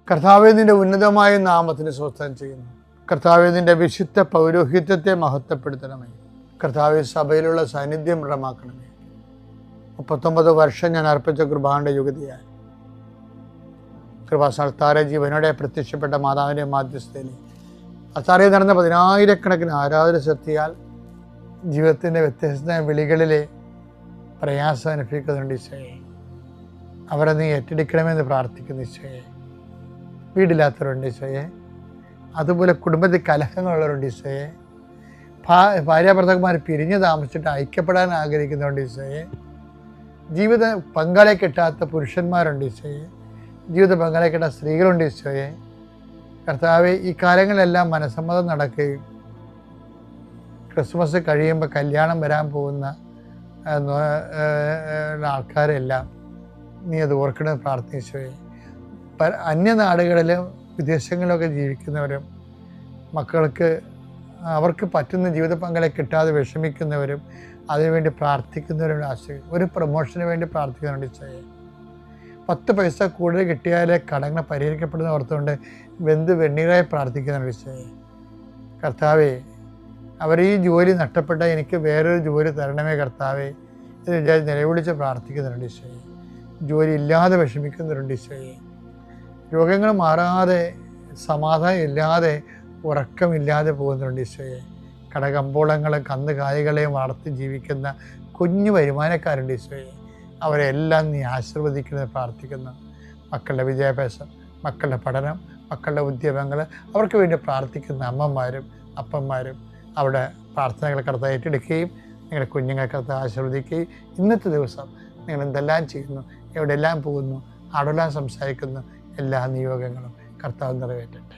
കർത്താവേ, നിന്റെ ഉന്നതമായ നാമത്തിന് സ്വസ്ഥം ചെയ്യുന്നു. കർത്താവേ, നിന്റെ വിശുദ്ധ പൗരോഹിത്യത്തെ മഹത്വപ്പെടുത്തണമേ. കർത്താവേ, സഭയിലുള്ള സാന്നിധ്യം ദൃഢമാക്കണമേ. 39 വർഷം ഞാൻ അർപ്പിച്ച കൃപാന്റെ യുഗതിയായി കൃപാസ്ഥാനത്താരെ ജീവനോടെ പ്രത്യക്ഷപ്പെട്ട മാതാവിൻ്റെ മാധ്യസ്ഥയിൽ അത്താറെ നടന്ന 10,000-കണക്കിന് ആരാധന ശക്തിയാൽ ജീവിതത്തിൻ്റെ വ്യത്യസ്ത വിളികളിലെ പ്രയാസം അനുഭവിക്കുന്നുണ്ട് ഈശോയെ. അവരെ നീ ഏറ്റെടുക്കണമെന്ന് പ്രാർത്ഥിക്കുന്നു ഈശോയെ. വീടില്ലാത്തവരുണ്ട് ഈശോയെ, അതുപോലെ കുടുംബത്തിൽ കലഹങ്ങളുള്ളവരുണ്ട് ഈശോയെ, ഭാര്യാഭർത്താക്കന്മാർ പിരിഞ്ഞ് താമസിച്ചിട്ട് ഐക്യപ്പെടാൻ ആഗ്രഹിക്കുന്നവരുണ്ട് ഈശോയെ, ജീവിത പങ്കാളിയെ കിട്ടാത്ത പുരുഷന്മാരുണ്ട് ഈശോയെ, ജീവിത പങ്കാളിയെ കിട്ടാത്ത സ്ത്രീകളുണ്ട് ഈശോയെ. കർത്താവെ, ഈ കാലങ്ങളിലെല്ലാം മനസ്സമ്മതം നടക്കുകയും ക്രിസ്മസ് കഴിയുമ്പോൾ കല്യാണം വരാൻ പോകുന്ന ആൾക്കാരെല്ലാം നീ അത് ഓർക്കണമെന്ന് പ്രാർത്ഥിച്ചോയെ. അന്യനാടുകളിലും വിദേശങ്ങളിലൊക്കെ ജീവിക്കുന്നവരും മക്കൾക്ക് അവർക്ക് പറ്റുന്ന ജീവിത പങ്കാളിയെ കിട്ടാതെ വിഷമിക്കുന്നവരും അതിനുവേണ്ടി പ്രാർത്ഥിക്കുന്നവരും ഒരു പ്രൊമോഷന് വേണ്ടി പ്രാർത്ഥിക്കുന്നുണ്ട് ഈശോയെ. 10 പൈസ കൂടുതൽ കിട്ടിയാലേ കടങ്ങൾ പരിഹരിക്കപ്പെടുന്ന ഓർത്തുകൊണ്ട് വെണ്ണീറായി പ്രാർത്ഥിക്കുന്നുണ്ട് ഈശോയെ. കർത്താവേ, അവർ ഈ ജോലി നഷ്ടപ്പെട്ട എനിക്ക് വേറൊരു ജോലി തരണമേ കർത്താവേ എന്ന് വിചാരിച്ച് നിലവിളിച്ച് പ്രാർത്ഥിക്കുന്നുണ്ട് ഈശോയെ. ജോലി ഇല്ലാതെ വിഷമിക്കുന്നുണ്ട് ഈശോയെ. രോഗങ്ങൾ മാറാതെ, സമാധാനം ഇല്ലാതെ, ഉറക്കമില്ലാതെ പോകുന്നുണ്ട് ഈശോയെ. കടകമ്പോളങ്ങളും കന്നുകാലികളെയും വളർത്തി ജീവിക്കുന്ന കുഞ്ഞു വരുമാനക്കാരുണ്ട് ഈശോയെ. അവരെല്ലാം നീ ആശീർവദിക്കണമെന്ന് പ്രാർത്ഥിക്കുന്നു. മക്കളുടെ വിദ്യാഭ്യാസം, മക്കളുടെ പഠനം, മക്കളുടെ ഉദ്യമങ്ങൾ, അവർക്ക് വേണ്ടി പ്രാർത്ഥിക്കുന്ന അമ്മമാരും അപ്പന്മാരും അവിടെ പ്രാർത്ഥനകൾ കർത്താവ് ഏറ്റെടുക്കുകയും നിങ്ങളുടെ കുഞ്ഞുങ്ങളെ കർത്താവ് ആശീർവദിക്കുകയും ഇന്നത്തെ ദിവസം നിങ്ങൾ എന്തെല്ലാം ചെയ്യുന്നു, എവിടെയെല്ലാം പോകുന്നു, അവിടെല്ലാം സംസാരിക്കുന്നു, എല്ലാ നിയോഗങ്ങളും കർത്താവ് നിറവേറ്റട്ടെ.